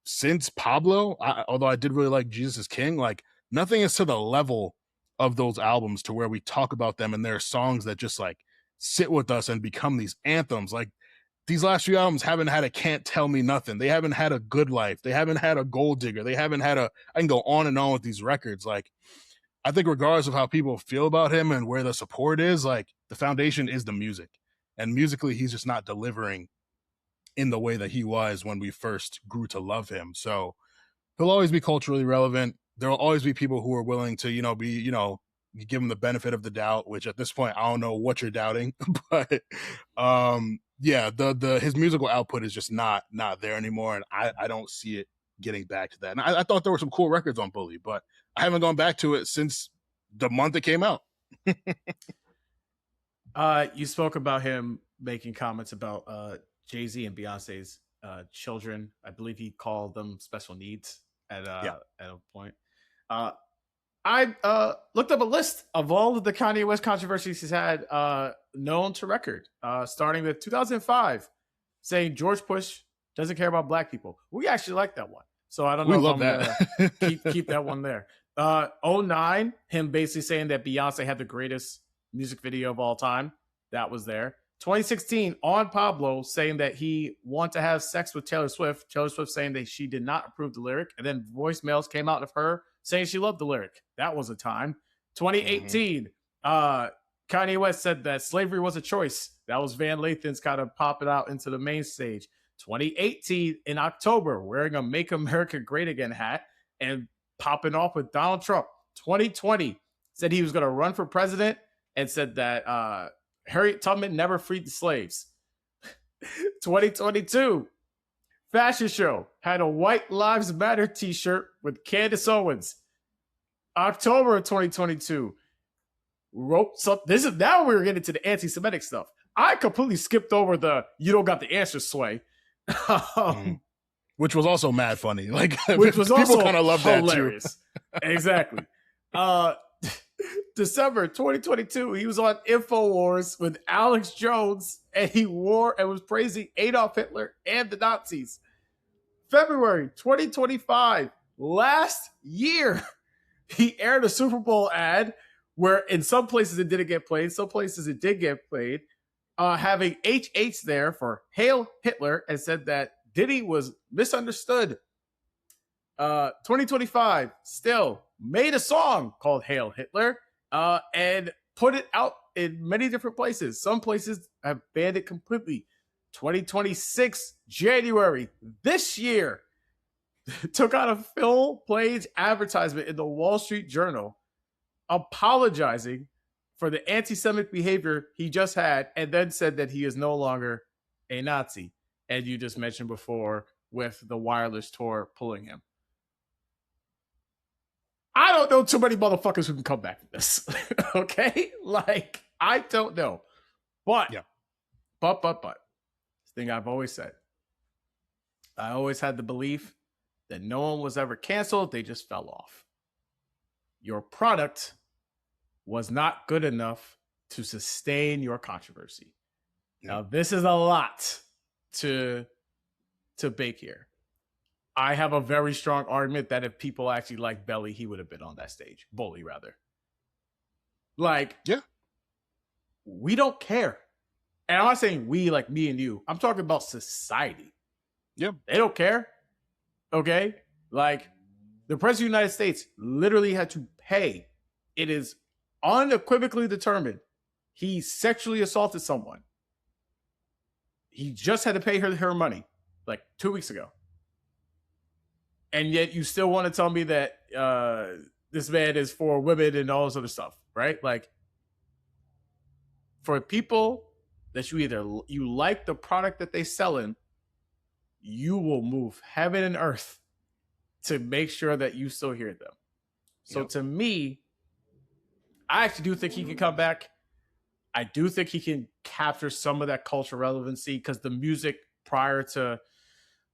since Pablo, although I did really like Jesus is King, like nothing is to the level of those albums to where we talk about them and there are songs that just like sit with us and become these anthems. Like these last few albums haven't had a Can't Tell Me Nothing. They haven't had a Good Life. They haven't had a Gold Digger. They haven't had I can go on and on with these records. Like, I think regardless of how people feel about him and where the support is, like the foundation is the music. And musically, he's just not delivering in the way that he was when we first grew to love him. So he'll always be culturally relevant. There will always be people who are willing to, give him the benefit of the doubt, which at this point, I don't know what you're doubting, but yeah, his musical output is just not there anymore, and I don't see it getting back to that. And I thought there were some cool records on Bully, but I haven't gone back to it since the month it came out. You spoke about him making comments about Jay-Z and Beyonce's children. I believe he called them special needs at a point. I looked up a list of all of the Kanye West controversies he's had known to record, starting with 2005, saying George Bush doesn't care about black people. We actually like that one. So I don't know if I'm going to keep that one there. 2009, him basically saying that Beyonce had the greatest music video of all time. That was there. 2016, on Pablo, saying that he wanted to have sex with Taylor Swift. Taylor Swift saying that she did not approve the lyric. And then voicemails came out of her saying she loved the lyric. That was a time. 2018, Kanye West said that slavery was a choice. That was Van Lathan's kind of popping out into the main stage. 2018, in October, wearing a Make America Great Again hat and popping off with Donald Trump. 2020, said he was going to run for president and said that Harriet Tubman never freed the slaves. 2022, fashion show, had a White Lives Matter t-shirt with Candace Owens. October of 2022, wrote something. This is now we're getting to the anti-Semitic stuff. I completely skipped over the "you don't got the answer" sway. Which was also mad funny. Like, which was people also kind of love hilarious. That too. Exactly. December 2022, he was on InfoWars with Alex Jones, and he wore and was praising Adolf Hitler and the Nazis. February 2025, last year, he aired a Super Bowl ad where in some places it didn't get played, some places it did get played, having HH there for Hail Hitler, and said that Diddy was misunderstood. 2025 still made a song called Hail Hitler and put it out in many different places. Some places have banned it completely. 2026 January this year took out a full-page advertisement in the Wall Street Journal apologizing for the anti-Semitic behavior he just had, and then said that he is no longer a Nazi. And you just mentioned before with the wireless tour pulling him. I don't know too many motherfuckers who can come back from this. Okay? Like, I don't know. But, yeah. but, this thing I've always said. I always had the belief that no one was ever canceled. They just fell off. Your product was not good enough to sustain your controversy. Now, this is a lot to bake here. I have a very strong argument that if people actually like Belly, he would have been on that stage. Bully, rather. Like, yeah, we don't care. And I'm not saying we, like me and you. I'm talking about society. Yep. They don't care. Okay? Like, the President of the United States literally had to pay. It is unequivocally determined he sexually assaulted someone. He just had to pay her money like 2 weeks ago. And yet you still want to tell me that this man is for women and all this other stuff, right? Like, for people that you like the product that they selling, you will move heaven and earth to make sure that you still hear them. So to me, I actually do think he can come back. I do think he can capture some of that cultural relevancy because the music prior to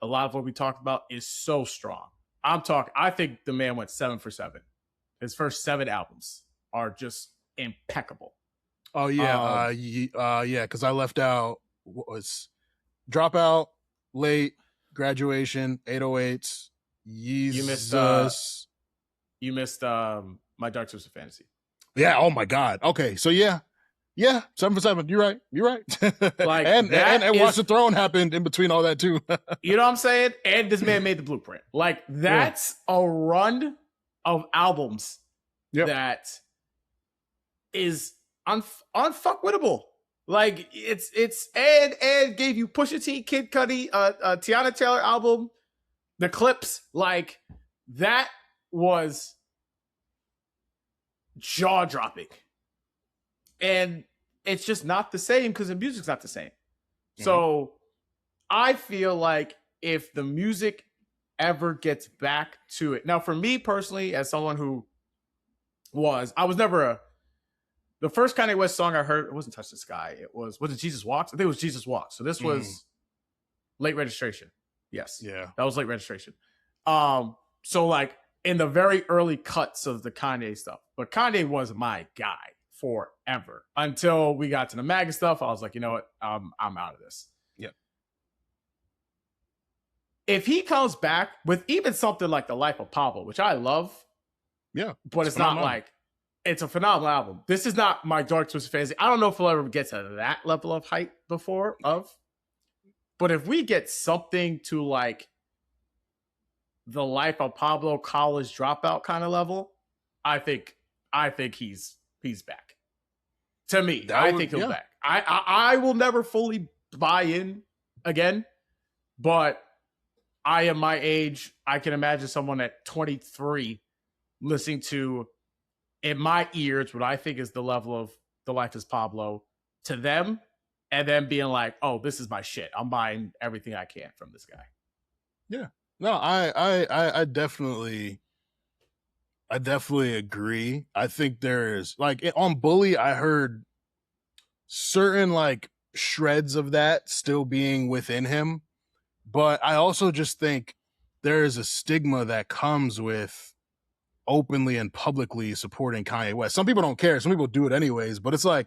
a lot of what we talked about is so strong. I think the man went 7 for 7. His first 7 albums are just impeccable. Oh yeah, yeah. Because I left out what was Dropout, Late, Graduation, 808s, Yeezus. You missed My Dark Twisted Fantasy. Yeah. Oh my God. Okay. So yeah, 7 for 7. You're right. Like, and Watch the Throne happened in between all that too. You know what I'm saying? And this man made the blueprint. Like, that's a run of albums that is unfuckwittable. Like, it's and gave you Pusha T, Kid Cudi, Tiana Taylor album, the Clips. Like, that was jaw dropping. And it's just not the same because the music's not the same. Mm-hmm. So I feel like if the music ever gets back to it. Now, for me personally, as someone who I was never the first Kanye West song I heard, it wasn't Touch the Sky. Was it Jesus Walks? I think it was Jesus Walks. So this was Late Registration. Yes. Yeah. That was Late Registration. So like in the very early cuts of the Kanye stuff. But Kanye was my guy forever until we got to the MAGA stuff. I was like, you know what? I'm out of this. Yep. If he comes back with even something like The Life of Pablo, which I love, but it's not like it's a phenomenal album. This is not my Dark Twisted Fantasy. I don't know if we'll ever get to that level of hype but if we get something to like The Life of Pablo College Dropout kind of level, I think he's back. To me, I think he'll back. I will never fully buy in again, but I am my age. I can imagine someone at 23 listening to, in my ears, what I think is the level of The Life is Pablo to them, and then being like, oh, this is my shit. I'm buying everything I can from this guy. Yeah. No, I definitely agree. I think there's like on Bully, I heard certain like shreds of that still being within him. But I also just think there is a stigma that comes with openly and publicly supporting Kanye West. Some people don't care. Some people do it anyways. But it's like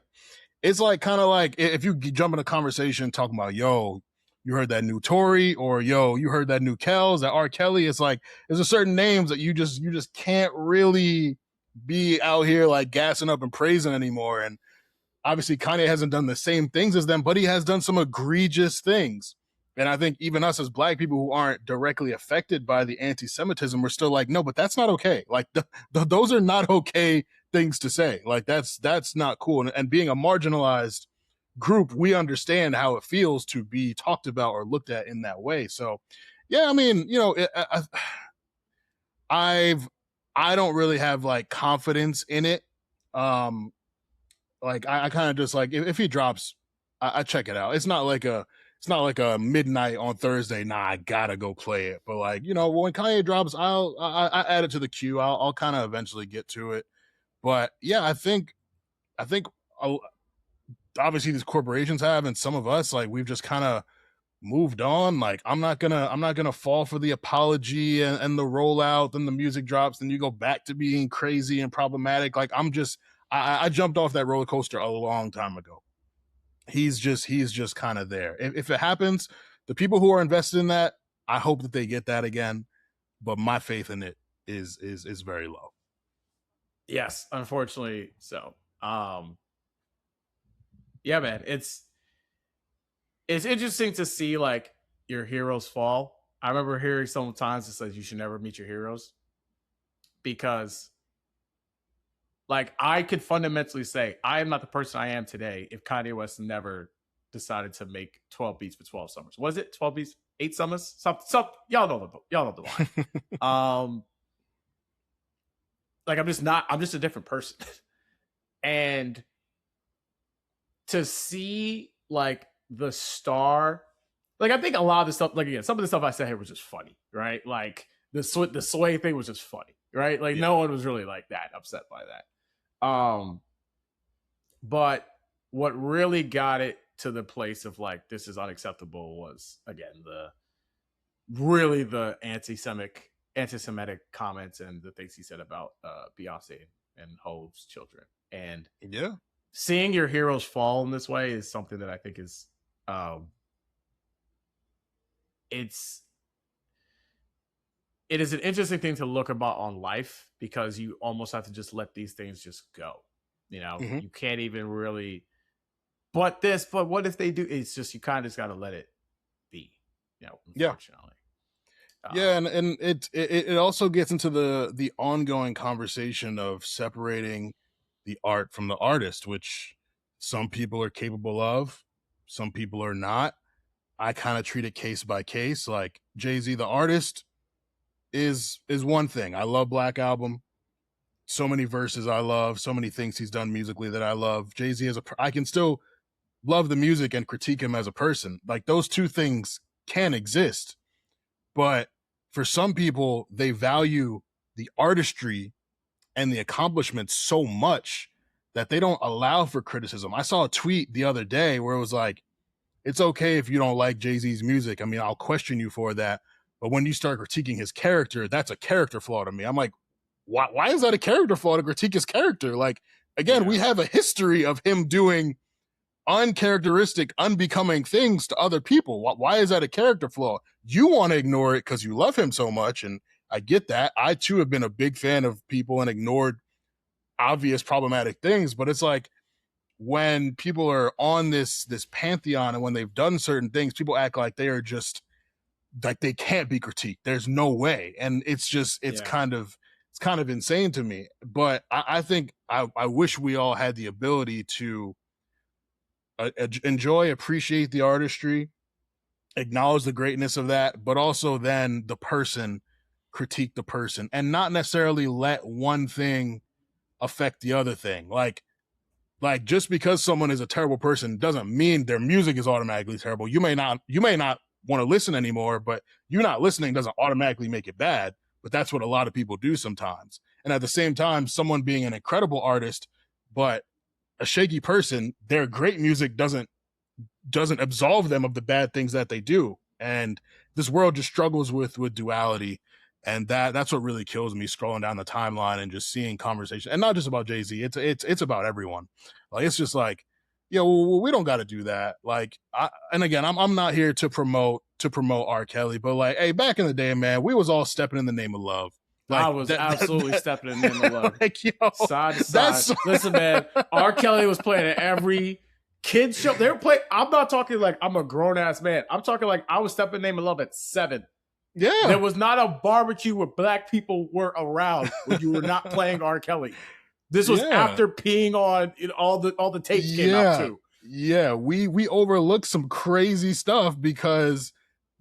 kind of like if you jump in a conversation talking about, yo, you heard that new Tory, or yo, you heard that new Kells, that R. Kelly. It's like there's a certain names that you just can't really be out here like gassing up and praising anymore. And obviously Kanye hasn't done the same things as them, but he has done some egregious things. And I think even us as Black people who aren't directly affected by the anti-Semitism, we're still like, no, but that's not okay. Like those are not okay things to say. Like that's not cool. And being a marginalized group, we understand how it feels to be talked about or looked at in that way. So, yeah, I mean, you know, I don't really have like confidence in it. Like I kind of just like if he drops, I check it out. It's not like a midnight on Thursday. Nah, I gotta go play it. But like, you know, when Kanye drops, I add it to the queue. I'll kind of eventually get to it. But yeah, I think obviously these corporations have, and some of us, like, we've just kind of moved on. Like I'm not gonna fall for the apology and the rollout and the music drops, and you go back to being crazy and problematic. Like I jumped off that roller coaster a long time ago. He's just kind of there. If it happens, the people who are invested in that, I hope that they get that again. But my faith in it is very low. Yes, unfortunately so. Yeah, man, it's interesting to see like your heroes fall. I remember hearing sometimes it says you should never meet your heroes because like I could fundamentally say I am not the person I am today if Kanye West never decided to make 12 beats for 12 summers. Was it 12 beats, 8 summers? Some y'all know the line. Like I'm just a different person. And to see like the star, like I think a lot of the stuff, like again, some of the stuff I said here was just funny, right? Like the sway thing was just funny, right? Like no one was really like that upset by that. But what really got it to the place of like this is unacceptable was again the anti-Semitic comments and the things he said about Beyonce and Hov's children. And yeah, seeing your heroes fall in this way is something that I think is it is an interesting thing to look about on life because you almost have to just let these things just go. You know, you can't even really, but what if they do? It's just, you kind of just got to let it be, you know, unfortunately. Yeah. And it also gets into the ongoing conversation of separating the art from the artist, which some people are capable of, some people are not. I kind of treat it case by case. Like Jay-Z, the artist, is one thing. I love Black Album. So many verses I love, so many things he's done musically that I love. Jay-Z I can still love the music and critique him as a person. Like those two things can exist. But for some people, they value the artistry and the accomplishments so much that they don't allow for criticism. I saw a tweet the other day where it was like, it's okay if you don't like Jay-Z's music. I mean, I'll question you for that. But when you start critiquing his character, that's a character flaw to me. I'm like, why is that a character flaw to critique his character? Like, again, we have a history of him doing uncharacteristic, unbecoming things to other people. Why is that a character flaw? You want to ignore it because you love him so much. And I get that. I too have been a big fan of people and ignored obvious problematic things. But it's like when people are on this pantheon and when they've done certain things, people act like they are just like they can't be critiqued. There's no way. And it's just it's kind of insane to me. But I think I wish we all had the ability to enjoy, appreciate the artistry, acknowledge the greatness of that, but also then the person, critique the person, and not necessarily let one thing affect the other thing. Like just because someone is a terrible person doesn't mean their music is automatically terrible. You may not want to listen anymore, but you not listening doesn't automatically make it bad. But that's what a lot of people do sometimes. And at the same time, someone being an incredible artist, but a shaky person, their great music doesn't absolve them of the bad things that they do. And this world just struggles with duality. And that's what really kills me, scrolling down the timeline and just seeing conversation, and not just about Jay-Z. It's about everyone. Like, it's just like, we don't got to do that. Like, and again, I'm not here to promote R. Kelly, but like, hey, back in the day, man, we was all stepping in the name of love. Like, I was absolutely stepping in the name of love. Like, side to side. Listen, man, R. Kelly was playing at every Kids show, they were playing. I'm not talking like I'm a grown ass man. I'm talking like I was stepping Name of Love at 7. Yeah. There was not a barbecue where black people were around when you were not playing R. Kelly. This was after peeing on all the tapes came out too. Yeah, we overlooked some crazy stuff because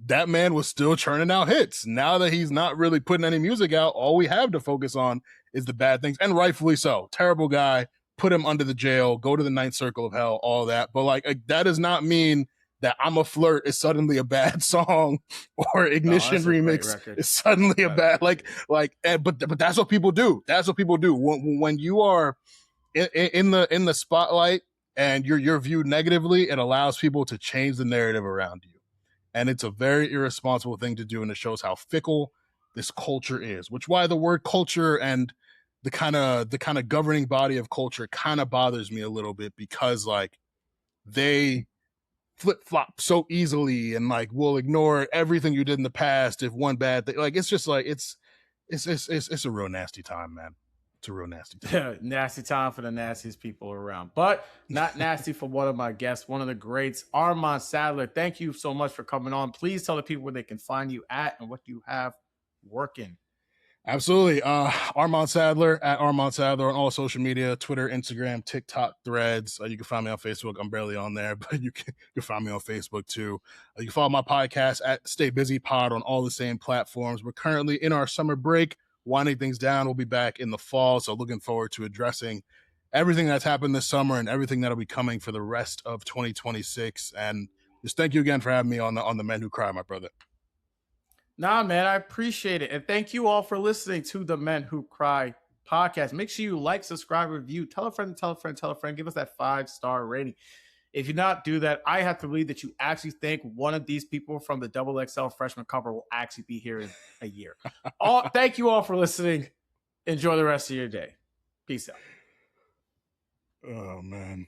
that man was still churning out hits. Now that he's not really putting any music out, all we have to focus on is the bad things, and rightfully so. Terrible guy, put him under the jail, go to the 9th circle of hell, all that. But like that does not mean that I'm a Flirt is suddenly a bad song, or Ignition remix is suddenly a bad but that's what people do. That's what people do when you are in the spotlight and you're viewed negatively. It allows people to change the narrative around you, and it's a very irresponsible thing to do, and it shows how fickle this culture is. Which why the word culture and the kind of governing body of culture kind of bothers me a little bit, because like they flip-flop so easily and like will ignore everything you did in the past if one bad thing, like it's just like it's a real nasty time, man. It's a real nasty time. Nasty time for the nastiest people around, but not nasty for one of my guests, one of the greats, Armon Sadler. Thank you so much for coming on. Please tell the people where they can find you at and what you have working. Absolutely. Armon Sadler, at Armon Sadler on all social media, Twitter, Instagram, TikTok, Threads. You can find me on Facebook. I'm barely on there, but you can find me on Facebook too. You can follow my podcast at Stay Busy Pod on all the same platforms. We're currently in our summer break, winding things down. We'll be back in the fall, so looking forward to addressing everything that's happened this summer and everything that'll be coming for the rest of 2026. And just thank you again for having me on the Men Who Cry, my brother. Nah, man, I appreciate it. And thank you all for listening to the Men Who Cry podcast. Make sure you like, subscribe, review, tell a friend, tell a friend, tell a friend. Give us that 5-star rating. If you not do that, I have to believe that you actually think one of these people from the XXL freshman cover will actually be here in a year. Thank you all for listening. Enjoy the rest of your day. Peace out. Oh, man.